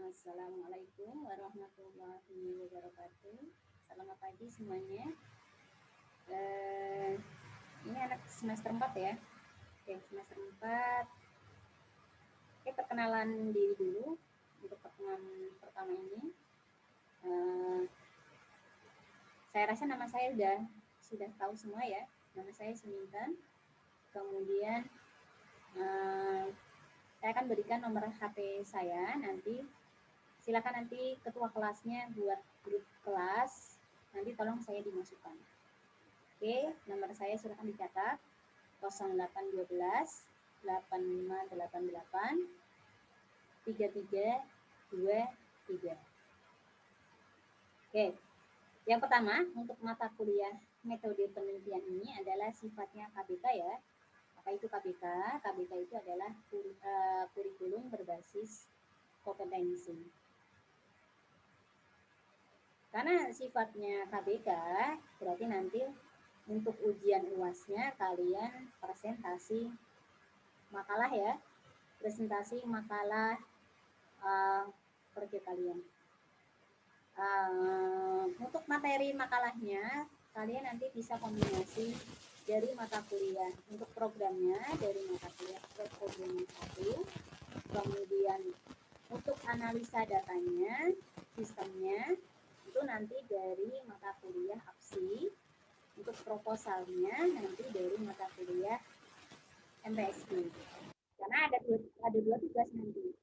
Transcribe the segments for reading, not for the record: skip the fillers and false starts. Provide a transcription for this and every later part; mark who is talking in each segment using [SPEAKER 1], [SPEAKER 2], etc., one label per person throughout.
[SPEAKER 1] Assalamualaikum warahmatullahi wabarakatuh. Selamat pagi semuanya. Eh, ini anak semester 4 ya. Oke, semester 4. Oke, perkenalan diri dulu untuk pertemuan pertama ini. Eh, saya rasa nama saya sudah tahu semua ya. Nama saya Sumintan. Kemudian saya akan berikan nomor HP saya nanti. Silakan nanti ketua kelasnya buat grup kelas. Nanti tolong saya dimasukkan. Oke, nomor saya silakan dicatat 0812 8588 3323. Oke, yang pertama untuk mata kuliah metode penelitian ini adalah sifatnya KBK ya. Apa itu KBK? KBK itu adalah kurikulum berbasis kompetensi. Karena sifatnya KBK, berarti nanti untuk ujian UAS-nya kalian presentasi makalah ya, presentasi makalah proyek kalian. Untuk materi makalahnya, kalian nanti bisa kombinasi dari mata kuliah. Untuk programnya dari mata kuliah program 1, kemudian untuk analisa datanya, sistemnya, itu nanti dari mata kuliah APSI. Untuk proposalnya nanti dari mata kuliah MPSI. Karena ada dua tugas nanti.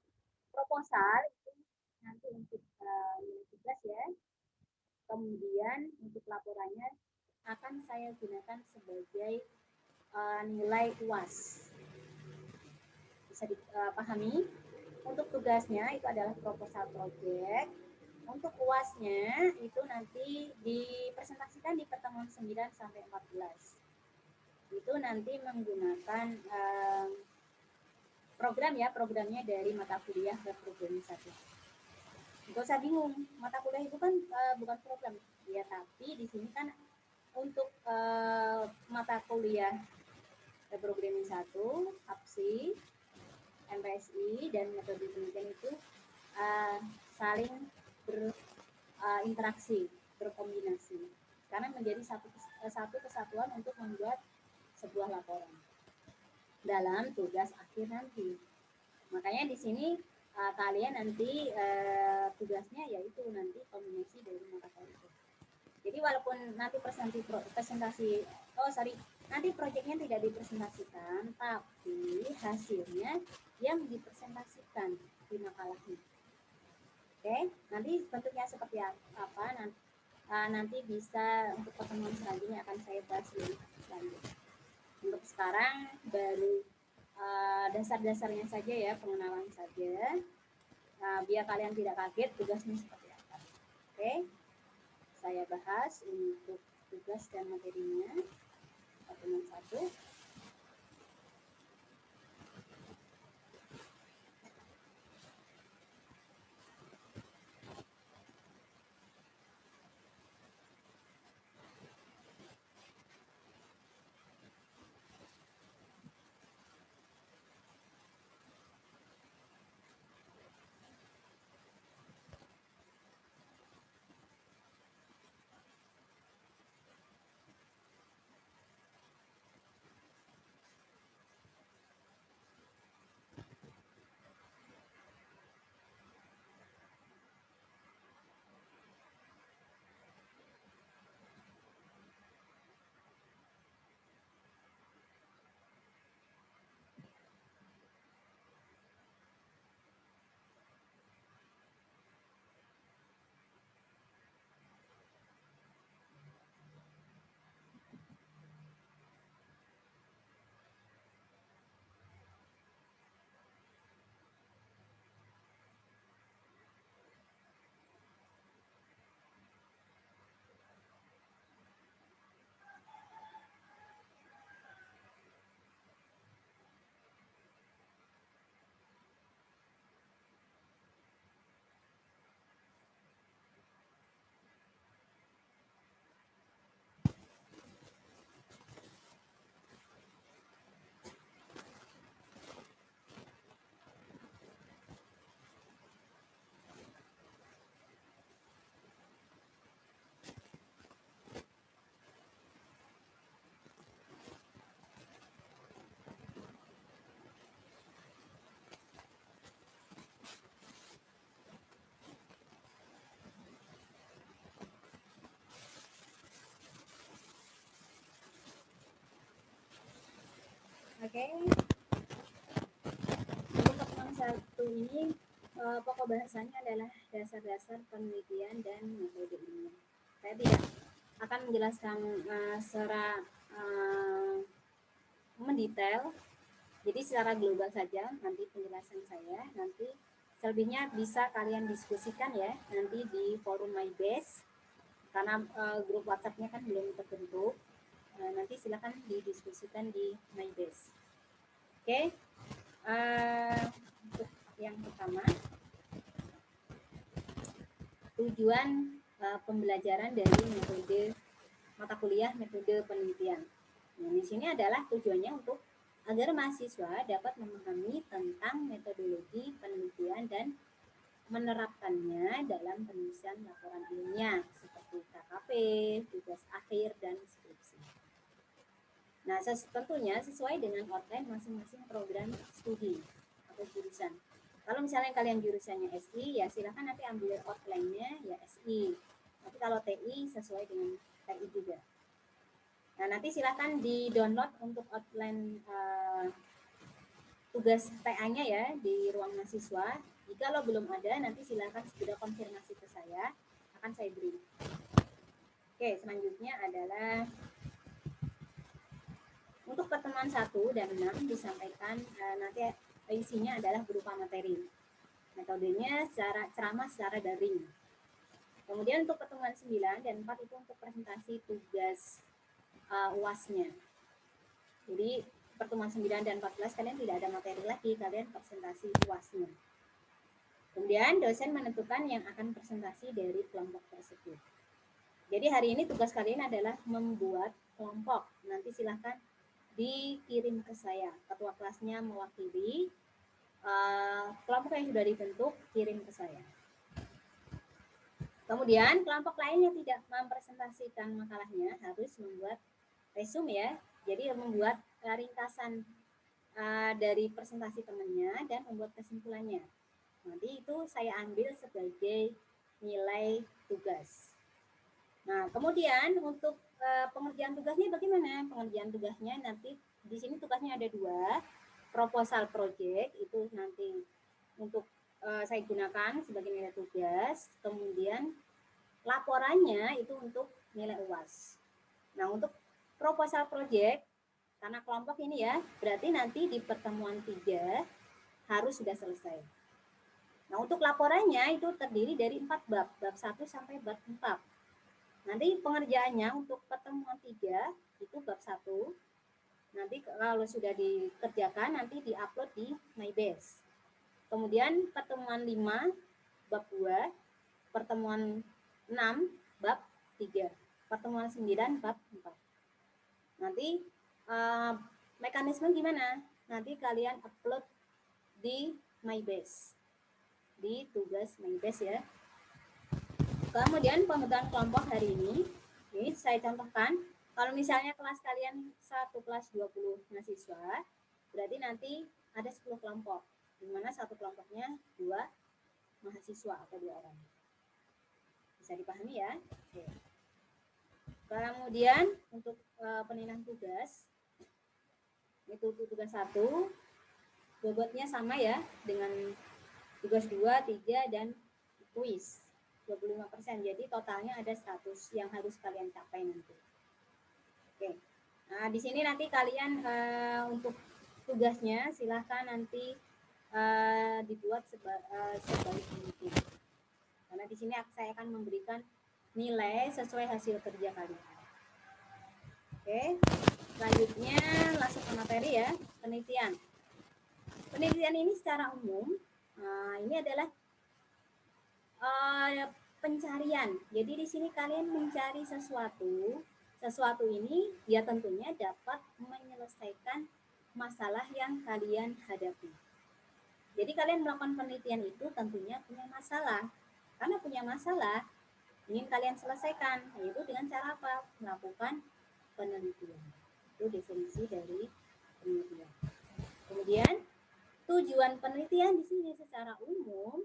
[SPEAKER 1] Proposal itu nanti untuk tugas ya. Kemudian untuk laporannya akan saya gunakan sebagai nilai UAS. Bisa dipahami? Untuk tugasnya itu adalah proposal project. Untuk UAS-nya itu nanti dipresentasikan di pertemuan 9 sampai 14. Itu nanti menggunakan programnya dari mata kuliah ke program 1. Gak usah bingung, mata kuliah itu kan bukan program ya, tapi di sini kan untuk mata kuliah programming 1, APSI, MPSI, dan metode penelitian itu saling berinteraksi, berkombinasi, karena menjadi satu kesatuan untuk membuat sebuah laporan dalam tugas akhir nanti. Makanya di sini kalian nanti tugasnya yaitu nanti kombinasi dari mata kuliah itu. Jadi walaupun nanti nanti proyeknya tidak dipresentasikan, tapi hasilnya yang dipresentasikan di makalahnya. Oke, nanti bentuknya seperti apa nanti bisa untuk pertemuan selanjutnya akan saya bahas lebih lanjut. Untuk sekarang baru dasar-dasarnya saja ya, pengenalan saja. Biar kalian tidak kaget tugasnya seperti apa. Oke, saya bahas untuk tugas dan materinya. Pertemuan 1. Oke. Untuk pertemuan satu ini pokok bahasanya adalah dasar-dasar penelitian dan metode ilmiah. Saya tidak akan menjelaskan secara mendetail, jadi secara global saja nanti penjelasan saya. Nanti selebihnya bisa kalian diskusikan ya nanti di forum MyBase, karena grup WhatsApp-nya kan belum terbentuk. Nanti silakan didiskusikan di MyBase. Oke. Untuk yang pertama, tujuan pembelajaran dari metode mata kuliah metode penelitian. Nah, di sini adalah tujuannya untuk agar mahasiswa dapat memahami tentang metodologi penelitian dan menerapkannya dalam penulisan laporan ilmiah seperti KKP, tugas akhir, dan skripsi. Nah, tentunya sesuai dengan outline masing-masing program studi atau jurusan. Kalau misalnya kalian jurusannya SI, ya silahkan nanti ambil outline-nya ya SI. Tapi kalau TI sesuai dengan TI juga. Nah, nanti silahkan di-download untuk outline tugas TA-nya ya di ruang mahasiswa. Jika lo belum ada, nanti silahkan segera konfirmasi ke saya, akan saya beri. Oke, selanjutnya adalah untuk pertemuan 1 dan 6 disampaikan nanti isinya adalah berupa materi. Metodenya ceramah secara daring. Kemudian untuk pertemuan 9 dan 4 itu untuk presentasi tugas UAS-nya. Jadi pertemuan 9 dan 14 kalian tidak ada materi lagi, kalian presentasi UAS-nya. Kemudian dosen menentukan yang akan presentasi dari kelompok tersebut. Jadi hari ini tugas kalian adalah membuat kelompok. Nanti silahkan dikirim ke saya. Ketua kelasnya mewakili kelompok yang sudah dibentuk, kirim ke saya. Kemudian kelompok lain yang tidak mempresentasikan makalahnya harus membuat resume ya. Jadi membuat ringkasan dari presentasi temannya dan membuat kesimpulannya. Nanti itu saya ambil sebagai nilai tugas. Nah, kemudian untuk pengerjaan tugasnya bagaimana? Pengerjaan tugasnya nanti di sini tugasnya ada 2. Proposal project itu nanti untuk saya gunakan sebagai nilai tugas. Kemudian laporannya itu untuk nilai UAS. Nah, untuk proposal project karena kelompok ini ya, berarti nanti di pertemuan 3 harus sudah selesai. Nah, untuk laporannya itu terdiri dari 4 bab, bab 1 sampai bab 4. Nanti pengerjaannya untuk pertemuan 3 itu bab 1. Nanti kalau sudah dikerjakan nanti diupload di MyBase. Kemudian pertemuan 5 bab 2, pertemuan 6 bab 3, pertemuan 9 bab 4. Nanti mekanisme gimana? Nanti kalian upload di MyBase, di tugas MyBase ya. Kemudian pembentukan kelompok hari ini saya contohkan. Kalau misalnya kelas kalian satu kelas 20 mahasiswa, berarti nanti ada 10 kelompok, di mana satu kelompoknya 2 mahasiswa atau 2 orang. Bisa dipahami ya? Oke. Kemudian untuk penilaian tugas, itu tugas 1, bobotnya sama ya dengan tugas 2, 3, dan kuis 25%. Jadi totalnya ada 100 yang harus kalian capai nanti. Oke. Nah, di sini nanti kalian untuk tugasnya silahkan nanti dibuat sebaik mungkin. Karena di sini saya akan memberikan nilai sesuai hasil kerja kalian. Oke. Selanjutnya langsung ke materi ya, penelitian. Penelitian ini secara umum ini adalah pencarian. Jadi di sini kalian mencari sesuatu ini ya tentunya dapat menyelesaikan masalah yang kalian hadapi. Jadi kalian melakukan penelitian itu tentunya punya masalah. Karena punya masalah ingin kalian selesaikan, yaitu dengan cara apa? Melakukan penelitian. Itu definisi dari penelitian. Kemudian tujuan penelitian di sini secara umum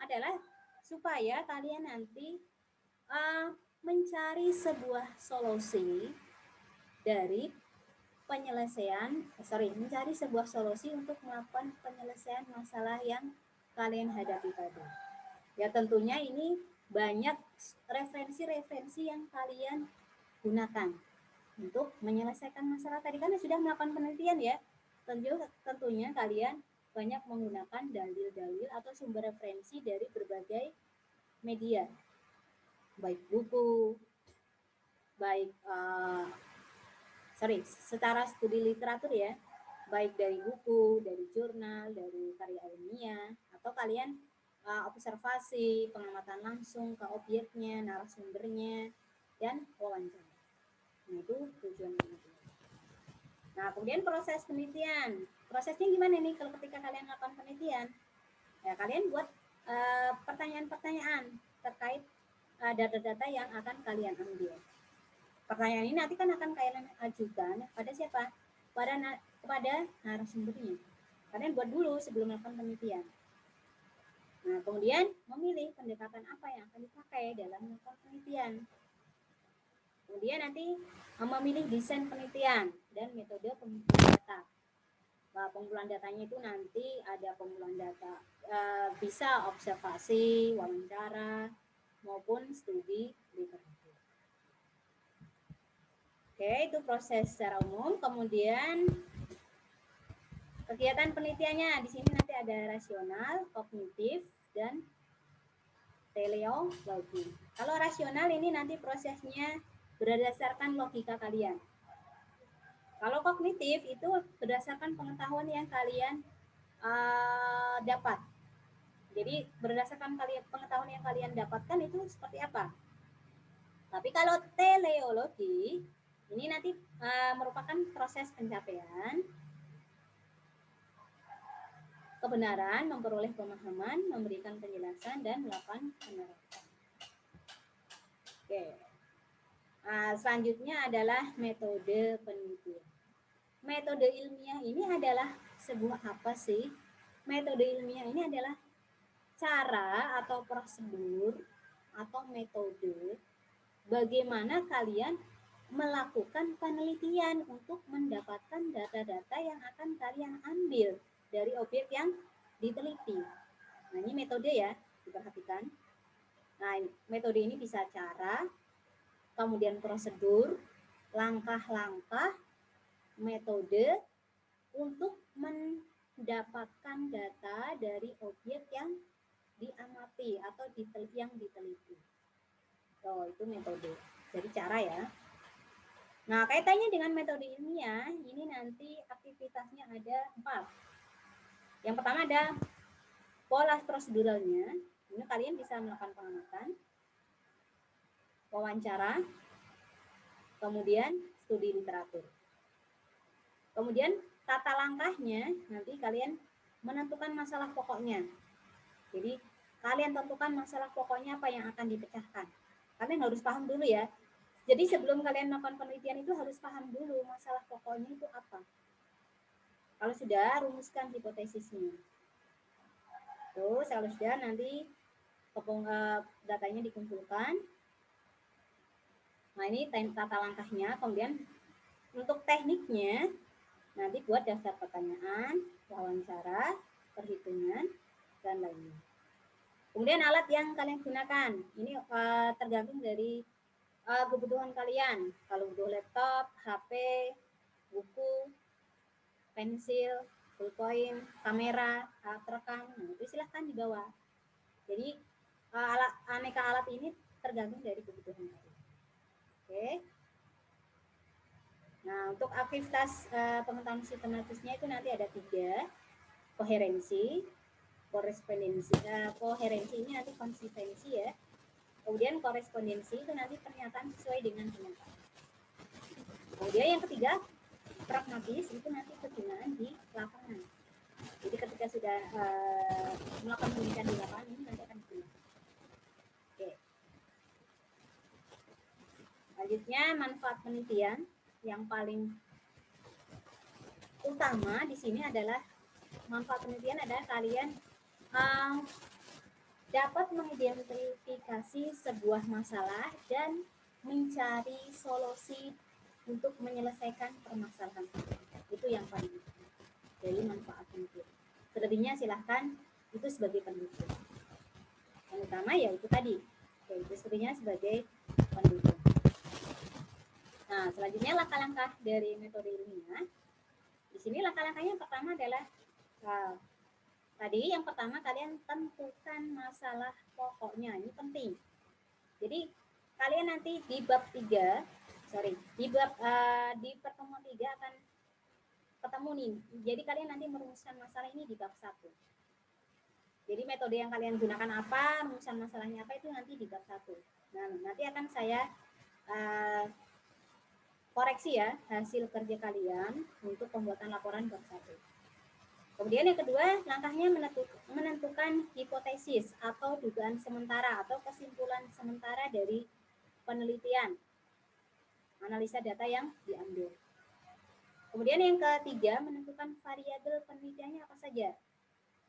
[SPEAKER 1] adalah supaya kalian nanti mencari sebuah solusi dari mencari sebuah solusi untuk melakukan penyelesaian masalah yang kalian hadapi tadi. Ya tentunya ini banyak referensi-referensi yang kalian gunakan untuk menyelesaikan masalah tadi. Kan sudah melakukan penelitian ya. Tentunya kalian banyak menggunakan dalil-dalil atau sumber referensi dari berbagai media. Baik buku, baik secara studi literatur ya, baik dari buku, dari jurnal, dari karya ilmiah, atau kalian observasi, pengamatan langsung ke objeknya, narasumbernya, dan wawancara. Nah, itu tujuan penelitian. Nah, kemudian proses penelitian. Prosesnya gimana nih kalau ketika kalian melakukan penelitian? Ya, kalian buat pertanyaan-pertanyaan terkait data-data yang akan kalian ambil. Pertanyaan ini nanti kan akan kalian ajukan pada siapa? Kepada narasumbernya. Kalian buat dulu sebelum melakukan penelitian. Nah, kemudian memilih pendekatan apa yang akan dipakai dalam melakukan penelitian. Kemudian nanti memilih desain penelitian dan metode pengumpulan data. Nah, pengumpulan datanya itu nanti ada pengumpulan data bisa observasi, wawancara, maupun studi literatur. Oke, itu proses secara umum. Kemudian kegiatan penelitiannya di sini nanti ada rasional, kognitif, dan teleologi. Kalau rasional ini nanti prosesnya berdasarkan logika kalian. Kalau kognitif itu berdasarkan pengetahuan yang kalian dapat. Jadi berdasarkan pengetahuan yang kalian dapatkan itu seperti apa. Tapi kalau teleologi ini nanti merupakan proses pencapaian kebenaran, memperoleh pemahaman, memberikan penjelasan, dan melakukan penerapan. Oke. Selanjutnya adalah metode penelitian. Metode ilmiah ini adalah sebuah apa sih? Metode ilmiah ini adalah cara atau prosedur atau metode bagaimana kalian melakukan penelitian untuk mendapatkan data-data yang akan kalian ambil dari objek yang diteliti. Nah, ini metode ya, diperhatikan. Nah, metode ini bisa cara, kemudian prosedur, langkah-langkah, metode untuk mendapatkan data dari objek yang diamati atau yang diteliti. So, itu metode. Jadi cara ya. Nah, kaitannya dengan metode ilmiah, ini nanti aktivitasnya ada 4. Yang pertama ada pola proseduralnya. Ini kalian bisa melakukan pengamatan, wawancara, kemudian studi literatur. Kemudian tata langkahnya nanti kalian menentukan masalah pokoknya. Jadi kalian tentukan masalah pokoknya apa yang akan dipecahkan. Kalian harus paham dulu ya. Jadi sebelum kalian melakukan penelitian itu harus paham dulu masalah pokoknya itu apa. Kalau sudah, rumuskan hipotesisnya. Terus kalau sudah nanti datanya dikumpulkan. Nah, ini tata langkahnya. Kemudian untuk tekniknya nanti buat daftar pertanyaan, wawancara, perhitungan, dan lainnya. Kemudian alat yang kalian gunakan. Ini tergantung dari kebutuhan kalian. Kalau butuh laptop, HP, buku, pensil, pulpen, kamera, alat rekam, nah itu silahkan dibawa. Jadi aneka alat ini tergantung dari kebutuhan kalian. Oke. Nah, untuk aktivitas pengetahuan sistematisnya itu nanti ada 3. Koherensi, korespondensi. Koherensi ini nanti konsistensi ya. Kemudian korespondensi itu nanti pernyataan sesuai dengan kenyataan. Kemudian yang ketiga, pragmatis itu nanti kegunaan di lapangan. Jadi ketika sudah melakukan penelitian di lapangan ini nanti akan digunakan. Oke. Selanjutnya manfaat penelitian yang paling utama di sini adalah manfaat penelitian adalah kalian dapat mengidentifikasi sebuah masalah dan mencari solusi untuk menyelesaikan permasalahan. Itu yang paling dari manfaat penelitian. Selebihnya silahkan itu sebagai pendukung. Yang utama ya itu tadi, yaitu selebihnya sebagai pendukung. Nah, selanjutnya langkah-langkah dari metode ilmiah. Di sini langkah-langkahnya yang pertama adalah tadi yang pertama kalian tentukan masalah pokoknya, ini penting. Jadi kalian nanti di bab 3, di pertemuan 3 akan ketemu nih. Jadi kalian nanti merumuskan masalah ini di bab 1. Jadi metode yang kalian gunakan apa, rumusan masalahnya apa itu nanti di bab 1. Nah, nanti akan saya koreksi ya hasil kerja kalian untuk pembuatan laporan bab 1. Kemudian yang kedua, langkahnya menentukan hipotesis atau dugaan sementara atau kesimpulan sementara dari penelitian, analisa data yang diambil. Kemudian yang ketiga, menentukan variabel penelitiannya apa saja.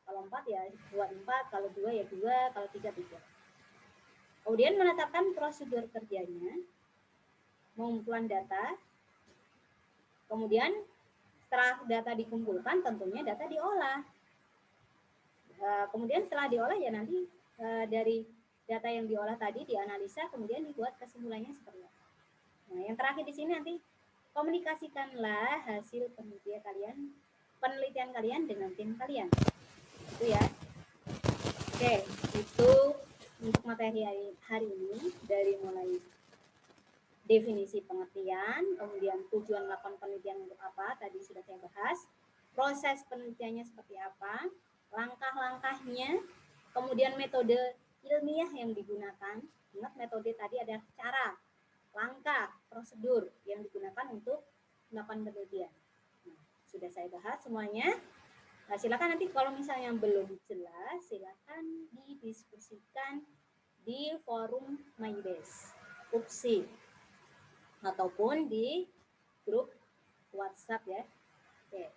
[SPEAKER 1] Kalau 4 ya 4, kalau 2 ya 2, kalau 3, 3. Kemudian menetapkan prosedur kerjanya, pengumpulan data. Kemudian setelah data dikumpulkan, tentunya data diolah. Kemudian setelah diolah ya nanti dari data yang diolah tadi dianalisa, kemudian dibuat kesimpulannya seperti apa. Nah, yang terakhir di sini nanti komunikasikanlah hasil penelitian kalian dengan tim kalian. Itu ya. Oke, itu untuk materi hari ini dari mulai definisi pengertian, kemudian tujuan melakukan penelitian untuk apa, tadi sudah saya bahas, proses penelitiannya seperti apa, langkah-langkahnya, kemudian metode ilmiah yang digunakan. Ingat metode tadi ada cara, langkah, prosedur yang digunakan untuk melakukan penelitian. Nah, sudah saya bahas semuanya. Nah, silakan nanti kalau misalnya belum jelas, silakan didiskusikan di forum MyDesk, UPSI, ataupun di grup WhatsApp ya. Oke.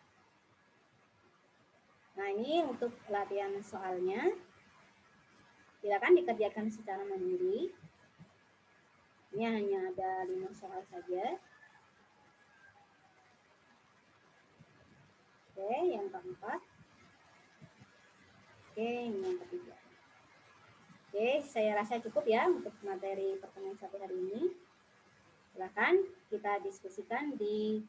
[SPEAKER 1] Nah, ini untuk latihan soalnya. Silakan dikerjakan secara mandiri. Ini hanya ada 5 soal saja. Oke, yang keempat. Oke, ini yang ketiga. Oke, saya rasa cukup ya untuk materi pertemuan satu hari ini. Silakan kita diskusikan di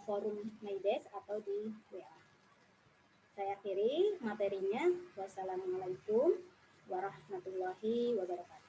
[SPEAKER 1] forum MyDesk atau di WA. Saya akhiri materinya. Wassalamualaikum warahmatullahi wabarakatuh.